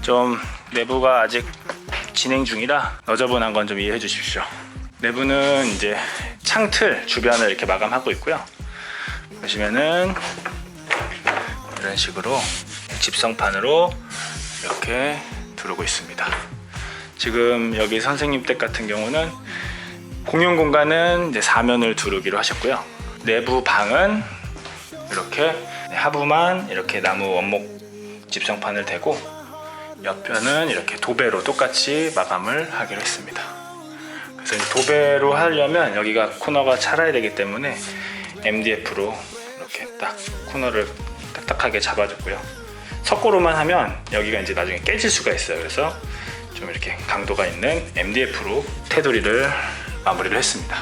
좀 내부가 아직 진행 중이라 너저분한 건 좀 이해해 주십시오. 내부는 이제 창틀 주변을 이렇게 마감하고 있고요. 보시면은 이런 식으로 집성판으로 이렇게 두르고 있습니다. 지금 여기 선생님 댁 같은 경우는 공용 공간은 이제 사면을 두르기로 하셨고요. 내부 방은 이렇게 하부만 이렇게 나무 원목 집성판을 대고 옆면은 이렇게 도배로 똑같이 마감을 하기로 했습니다. 그래서 도배로 하려면 여기가 코너가 살아야 되기 때문에 MDF로 이렇게 딱 코너를 딱딱하게 잡아줬고요. 석고로만 하면 여기가 이제 나중에 깨질 수가 있어요. 그래서 좀 이렇게 강도가 있는 MDF로 테두리를 마무리를 했습니다.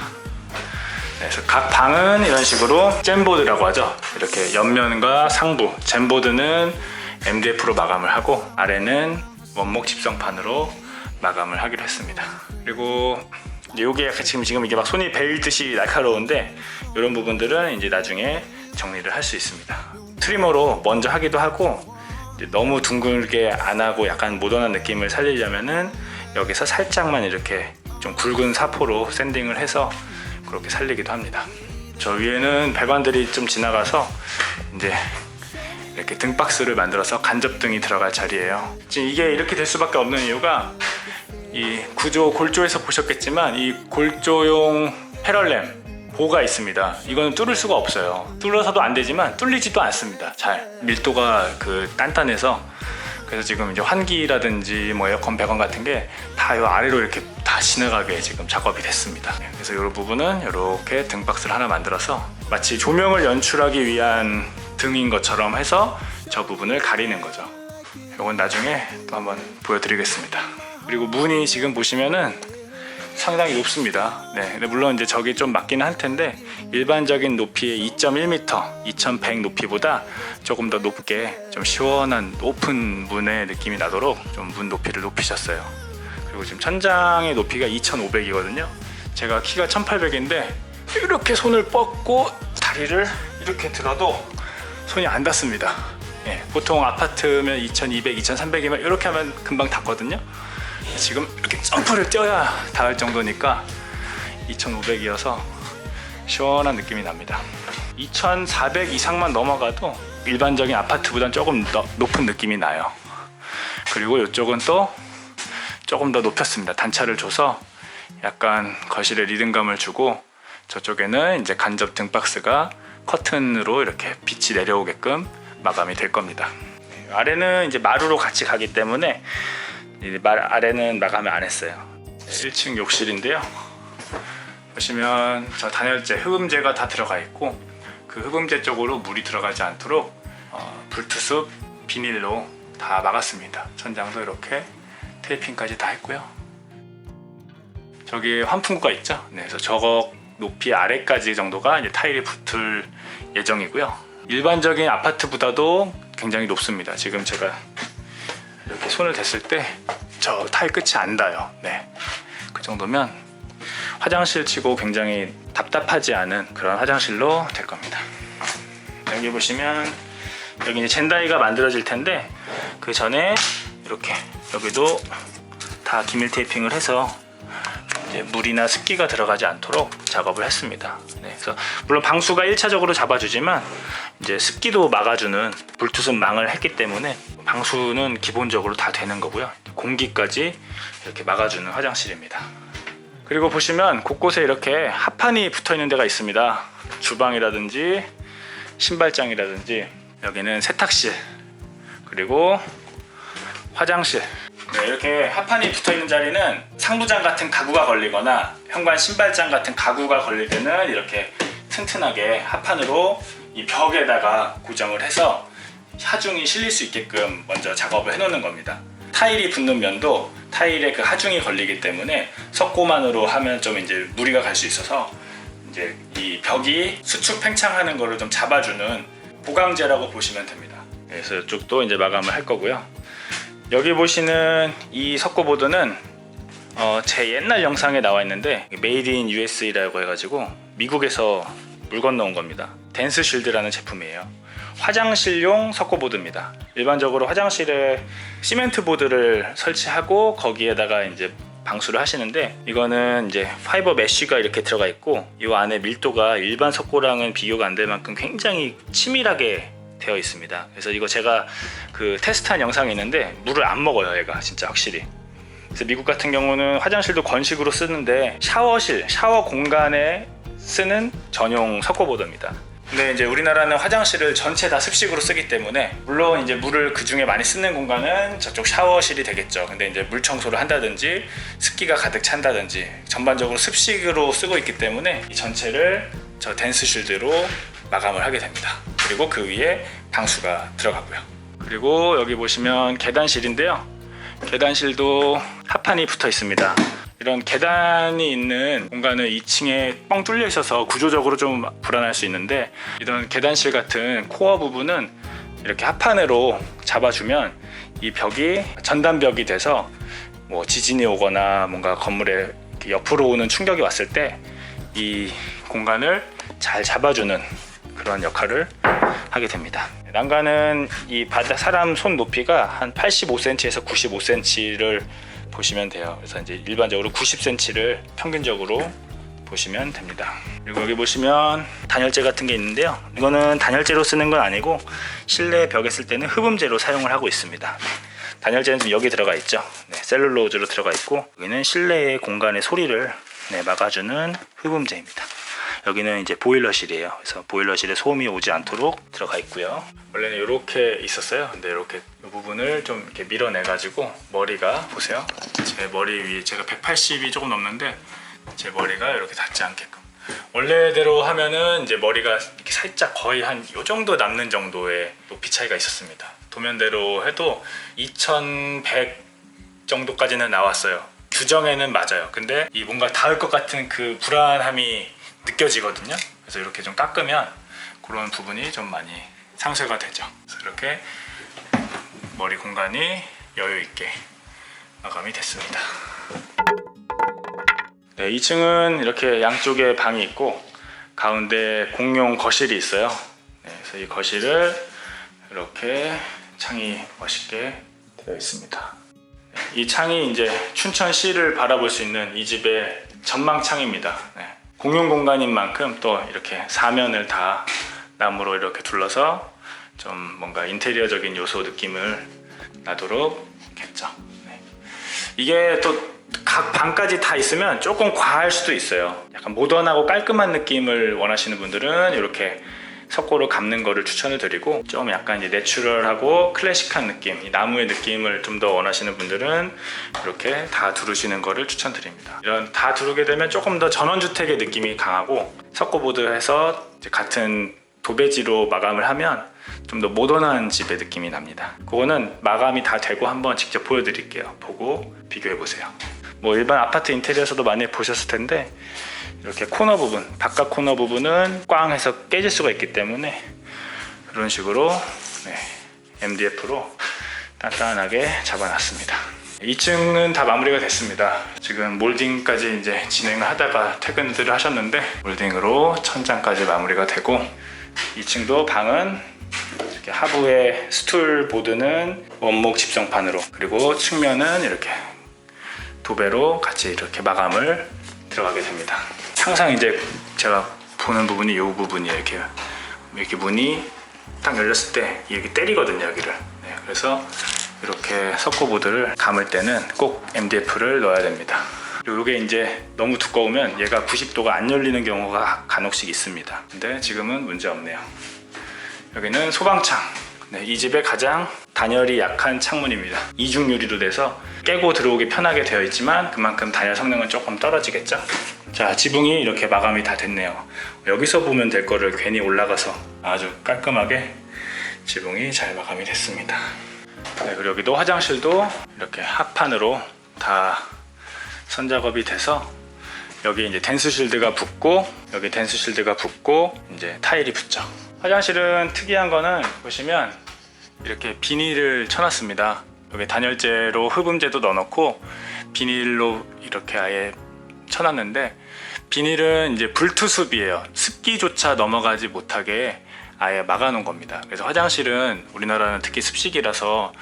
그래서 각 방은 이런 식으로 잼보드라고 하죠. 이렇게 옆면과 상부 잼보드는 MDF로 마감을 하고 아래는 원목 집성판으로 마감을 하기로 했습니다. 그리고 이게 지금 이게 막 손이 베일듯이 날카로운데 이런 부분들은 이제 나중에 정리를 할 수 있습니다. 트리머로 먼저 하기도 하고 너무 둥글게 안 하고 약간 모던한 느낌을 살리려면은 여기서 살짝만 이렇게 좀 굵은 사포로 샌딩을 해서 그렇게 살리기도 합니다. 저 위에는 배관들이 좀 지나가서 이제 이렇게 등박스를 만들어서 간접등이 들어갈 자리예요. 지금 이게 이렇게 될 수밖에 없는 이유가 이 구조 골조에서 보셨겠지만 이 골조용 패럴램 보가 있습니다. 이거는 뚫을 수가 없어요. 뚫어서도 안 되지만 뚫리지도 않습니다. 잘 밀도가 단단해서 그래서 지금 이제 환기라든지 뭐 에어컨 배관 같은 게 다 이 아래로 이렇게 다 지나가게 지금 작업이 됐습니다. 그래서 이 부분은 이렇게 등박스를 하나 만들어서 마치 조명을 연출하기 위한 등인 것처럼 해서 저 부분을 가리는 거죠. 이건 나중에 또 한번 보여드리겠습니다. 그리고 문이 지금 보시면은 상당히 높습니다. 네, 근데 물론 이제 저기 좀 맞기는 할 텐데 일반적인 높이의 2.1m, 2100 높이보다 조금 더 높게 좀 시원한 오픈 문의 느낌이 나도록 좀 문 높이를 높이셨어요. 그리고 지금 천장의 높이가 2500이거든요. 제가 키가 1800인데 이렇게 손을 뻗고 다리를 이렇게 들어도 손이 안 닿습니다. 예, 보통 아파트면 2200, 2300이면 이렇게 하면 금방 닿거든요. 지금 이렇게 점프를 뛰어야 닿을 정도니까 2500이어서 시원한 느낌이 납니다. 2400 이상만 넘어가도 일반적인 아파트보다는 조금 더 높은 느낌이 나요. 그리고 이쪽은 또 조금 더 높였습니다. 단차를 줘서 약간 거실에 리듬감을 주고 저쪽에는 이제 간접 등박스가 커튼으로 이렇게 빛이 내려오게끔 마감이 될 겁니다. 아래는 이제 마루로 같이 가기 때문에 아래는 마감을 안 했어요. 1층 욕실인데요. 보시면 저 단열재, 흡음재가 다 들어가 있고 그 흡음재 쪽으로 물이 들어가지 않도록 불투습 비닐로 다 막았습니다. 천장도 이렇게 테이핑까지 다 했고요. 저기 환풍구가 있죠. 네, 그래서 저거 높이 아래까지 정도가 이제 타일이 붙을 예정이고요. 일반적인 아파트보다도 굉장히 높습니다. 지금 제가 이렇게 손을 댔을 때 저 타일 끝이 안 닿아요. 네, 그 정도면 화장실 치고 굉장히 답답하지 않은 그런 화장실로 될 겁니다. 여기 보시면 여기 이제 젠다이가 만들어질 텐데 그 전에 이렇게 여기도 다 기밀 테이핑을 해서 이제 물이나 습기가 들어가지 않도록 작업을 했습니다. 네, 그래서 물론 방수가 1차적으로 잡아주지만 이제 습기도 막아주는 불투습 망을 했기 때문에 방수는 기본적으로 다 되는 거고요. 공기까지 이렇게 막아주는 화장실입니다. 그리고 보시면 곳곳에 이렇게 합판이 붙어 있는 데가 있습니다. 주방이라든지 신발장이라든지 여기는 세탁실 그리고 화장실. 네, 이렇게 합판이 붙어 있는 자리는 상부장 같은 가구가 걸리거나 현관 신발장 같은 가구가 걸릴 때는 이렇게 튼튼하게 합판으로 이 벽에다가 고정을 해서 하중이 실릴 수 있게끔 먼저 작업을 해 놓는 겁니다. 타일이 붙는 면도 타일에 그 하중이 걸리기 때문에 석고만으로 하면 좀 이제 무리가 갈 수 있어서 이제 이 벽이 수축 팽창하는 거를 좀 잡아주는 보강제라고 보시면 됩니다. 그래서 이쪽도 이제 마감을 할 거고요. 여기 보시는 이 석고보드는 제 옛날 영상에 나와 있는데 메이드 인 USA라고 해가지고 미국에서 물 건너온 겁니다. 댄스쉴드라는 제품이에요. 화장실용 석고보드입니다. 일반적으로 화장실에 시멘트 보드를 설치하고 거기에다가 이제 방수를 하시는데, 이거는 이제 파이버 메쉬가 이렇게 들어가 있고 이 안에 밀도가 일반 석고랑은 비교가 안 될 만큼 굉장히 치밀하게 되어 있습니다. 그래서 이거 제가 그 테스트한 영상이 있는데 물을 안 먹어요, 얘가 진짜 확실히. 그래서 미국 같은 경우는 화장실도 건식으로 쓰는데 샤워 공간에 쓰는 전용 석고보드입니다. 근데 이제 우리나라는 화장실을 전체 다 습식으로 쓰기 때문에, 물론 이제 물을 그 중에 많이 쓰는 공간은 저쪽 샤워실이 되겠죠. 근데 이제 물 청소를 한다든지 습기가 가득 찬다든지 전반적으로 습식으로 쓰고 있기 때문에 이 전체를 저 댄스쉴드로 마감을 하게 됩니다. 그리고 그 위에 방수가 들어가고요. 그리고 여기 보시면 계단실인데요. 계단실도 합판이 붙어 있습니다. 이런 계단이 있는 공간은 2층에 뻥 뚫려 있어서 구조적으로 좀 불안할 수 있는데, 이런 계단실 같은 코어 부분은 이렇게 합판으로 잡아주면 이 벽이 전단벽이 돼서 뭐 지진이 오거나 뭔가 건물에 옆으로 오는 충격이 왔을 때 이 공간을 잘 잡아주는 그런 역할을 하게 됩니다. 난간은 이 바닥 사람 손 높이가 한 85cm에서 95cm를 보시면 돼요. 그래서 이제 일반적으로 90cm를 평균적으로 보시면 됩니다. 그리고 여기 보시면 단열재 같은 게 있는데요. 이거는 단열재로 쓰는 건 아니고 실내 벽에 쓸 때는 흡음재로 사용을 하고 있습니다. 단열재는 지금 여기 들어가 있죠. 네, 셀룰로즈로 들어가 있고, 여기는 실내의 공간의 소리를 막아주는 흡음재입니다. 여기는 이제 보일러실이에요. 그래서 보일러실에 소음이 오지 않도록 들어가 있고요. 원래는 이렇게 있었어요. 근데 이렇게 이 부분을 좀 이렇게 밀어내 가지고, 머리가 보세요. 제 머리 위에 제가 180이 조금 넘는데 제 머리가 이렇게 닿지 않게끔. 원래대로 하면은 이제 머리가 이렇게 살짝 거의 한 요 정도 남는 정도의 높이 차이가 있었습니다. 도면대로 해도 2100 정도까지는 나왔어요. 규정에는 맞아요. 근데 이 뭔가 닿을 것 같은 그 불안함이 느껴지거든요. 그래서 이렇게 좀 깎으면 그런 부분이 좀 많이 상쇄가 되죠. 그래서 이렇게 머리 공간이 여유 있게 마감이 됐습니다. 네, 2층은 이렇게 양쪽에 방이 있고 가운데 공용 거실이 있어요. 네, 그래서 이 거실을 이렇게 창이 멋있게 되어 있습니다. 이 창이 이제 춘천시를 바라볼 수 있는 이 집의 전망창입니다. 네. 공용 공간인 만큼 또 이렇게 사면을 다 나무로 이렇게 둘러서 좀 뭔가 인테리어적인 요소 느낌을 나도록 했죠. 네. 이게 또 각 방까지 다 있으면 조금 과할 수도 있어요. 약간 모던하고 깔끔한 느낌을 원하시는 분들은 이렇게 석고로 감는 거를 추천을 드리고, 좀 약간 이제 내추럴하고 클래식한 느낌, 이 나무의 느낌을 좀 더 원하시는 분들은 이렇게 다 두르시는 거를 추천드립니다. 이런 다 두르게 되면 조금 더 전원주택의 느낌이 강하고, 석고보드해서 이제 같은 도배지로 마감을 하면 좀 더 모던한 집의 느낌이 납니다. 그거는 마감이 다 되고 한번 직접 보여드릴게요. 보고 비교해보세요. 뭐 일반 아파트 인테리어에서도 많이 보셨을 텐데, 이렇게 코너 부분, 바깥 코너 부분은 꽝 해서 깨질 수가 있기 때문에 이런 식으로 MDF로 단단하게 잡아놨습니다. 2층은 다 마무리가 됐습니다. 지금 몰딩까지 이제 진행을 하다가 퇴근들을 하셨는데, 몰딩으로 천장까지 마무리가 되고, 2층도 방은 이렇게 하부의 스툴 보드는 원목 집성판으로, 그리고 측면은 이렇게 도배로 같이 이렇게 마감을 들어가게 됩니다. 항상 이제 제가 보는 부분이 이 부분이에요. 이렇게 문이 딱 열렸을 때 이렇게 때리거든요, 여기를. 네, 그래서 이렇게 석고보드를 감을 때는 꼭 MDF를 넣어야 됩니다. 그리고 이게 이제 너무 두꺼우면 얘가 90도가 안 열리는 경우가 간혹씩 있습니다. 근데 지금은 문제 없네요. 여기는 소방창. 네, 이 집의 가장 단열이 약한 창문입니다. 이중 유리로 돼서 깨고 들어오기 편하게 되어 있지만 그만큼 단열 성능은 조금 떨어지겠죠. 자, 지붕이 이렇게 마감이 다 됐네요. 여기서 보면 될 거를 괜히 올라가서 아주 깔끔하게 지붕이 잘 마감이 됐습니다. 네, 그리고 여기도 화장실도 이렇게 합판으로 다 선작업이 돼서, 여기 이제 댄스쉴드가 붙고, 여기 댄스쉴드가 붙고 이제 타일이 붙죠. 화장실은 특이한 거는 보시면 이렇게 비닐을 쳐놨습니다. 여기 단열재로 흡음재도 넣어놓고 비닐로 이렇게 아예 쳐놨는데 비닐은 이제 불투습이에요. 습기조차 넘어가지 못하게 아예 막아놓은 겁니다. 그래서 화장실은 우리나라는 특히 습식이라서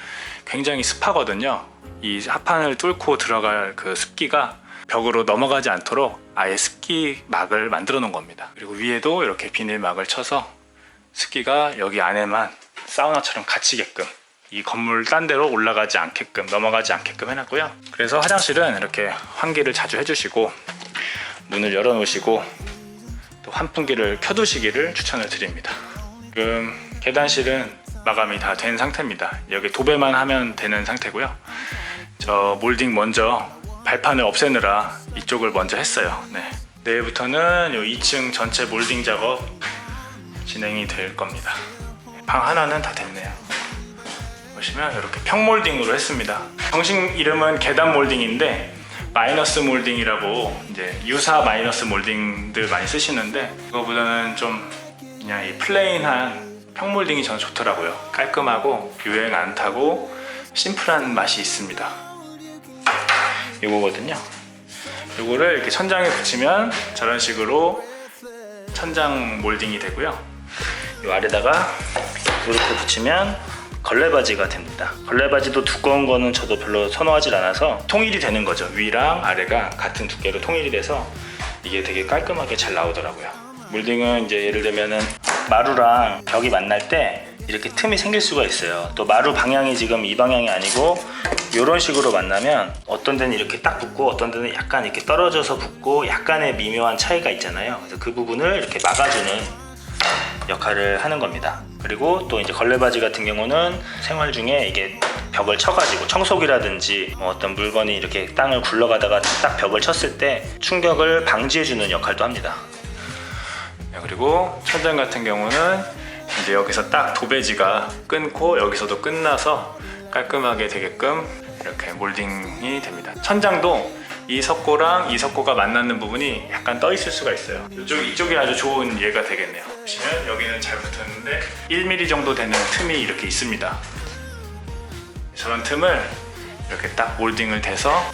굉장히 습하거든요. 이 합판을 뚫고 들어갈 그 습기가 벽으로 넘어가지 않도록 아예 습기 막을 만들어 놓은 겁니다. 그리고 위에도 이렇게 비닐 막을 쳐서 습기가 여기 안에만 사우나처럼 갇히게끔, 이 건물 딴 데로 올라가지 않게끔, 넘어가지 않게끔 해놨고요. 그래서 화장실은 이렇게 환기를 자주 해주시고 문을 열어 놓으시고 또 환풍기를 켜두시기를 추천을 드립니다. 지금 계단실은 마감이 다 된 상태입니다. 여기 도배만 하면 되는 상태고요. 저 몰딩 먼저 발판을 없애느라 이쪽을 먼저 했어요. 내일부터는 이 2층 전체 몰딩 작업 진행이 될 겁니다. 방 하나는 다 됐네요. 보시면 이렇게 평몰딩으로 했습니다. 정식 이름은 계단 몰딩인데 마이너스 몰딩이라고 이제 유사 마이너스 몰딩들 많이 쓰시는데 그거보다는 좀 그냥 이 플레인한 평몰딩이 저는 좋더라고요. 깔끔하고 유행 안 타고 심플한 맛이 있습니다. 이거거든요. 이거를 이렇게 천장에 붙이면 저런 식으로 천장 몰딩이 되고요. 이 아래다가 이렇게 붙이면 걸레바지가 됩니다. 걸레바지도 두꺼운 거는 저도 별로 선호하지 않아서 통일이 되는 거죠. 위랑 아래가 같은 두께로 통일이 돼서 이게 되게 깔끔하게 잘 나오더라고요. 몰딩은 이제 예를 들면은 마루랑 벽이 만날 때 이렇게 틈이 생길 수가 있어요. 또 마루 방향이 지금 이 방향이 아니고 이런 식으로 만나면 어떤 데는 이렇게 딱 붙고 어떤 데는 약간 이렇게 떨어져서 붙고 약간의 미묘한 차이가 있잖아요. 그래서 그 부분을 이렇게 막아주는 역할을 하는 겁니다. 그리고 또 이제 걸레바지 같은 경우는 생활 중에 이게 벽을 쳐가지고 청소기라든지 뭐 어떤 물건이 이렇게 땅을 굴러가다가 딱 벽을 쳤을 때 충격을 방지해주는 역할도 합니다. 그리고 천장 같은 경우는 이제 여기서 딱 도배지가 끊고 여기서도 끝나서 깔끔하게 되게끔 이렇게 몰딩이 됩니다. 천장도 이 석고랑 이 석고가 만나는 부분이 약간 떠 있을 수가 있어요. 이쪽이 아주 좋은 예가 되겠네요. 보시면 여기는 잘 붙었는데 1mm 정도 되는 틈이 이렇게 있습니다. 저런 틈을 이렇게 딱 몰딩을 대서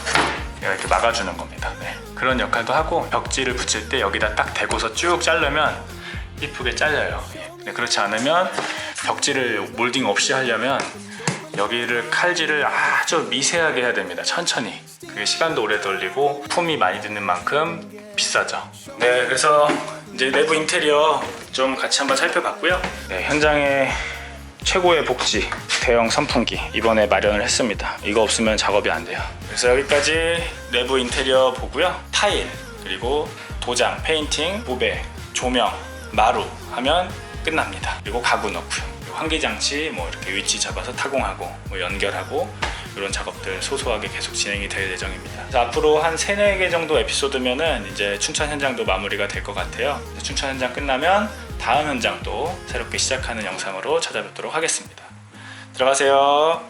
이렇게 막아주는 겁니다. 그런 역할도 하고 벽지를 붙일 때 여기다 딱 대고서 쭉 자르면 이쁘게 잘려요. 그렇지 않으면 벽지를 몰딩 없이 하려면 여기를 칼질을 아주 미세하게 해야 됩니다. 천천히. 그게 시간도 오래 걸리고 품이 많이 드는 만큼 비싸죠. 그래서 이제 내부 인테리어 좀 같이 한번 살펴봤고요. 현장에 최고의 복지 대형 선풍기 이번에 마련을 했습니다. 이거 없으면 작업이 안 돼요. 그래서 여기까지 내부 인테리어 보고요. 타일, 그리고 도장, 페인팅, 도배, 조명, 마루 하면 끝납니다. 그리고 가구 넣고요. 환기장치 뭐 이렇게 위치 잡아서 타공하고 뭐 연결하고 이런 작업들 소소하게 계속 진행이 될 예정입니다. 그래서 앞으로 한 3-4개 정도 에피소드면은 이제 춘천 현장도 마무리가 될 것 같아요. 춘천 현장 끝나면 다음 현장도 새롭게 시작하는 영상으로 찾아뵙도록 하겠습니다. 들어가세요.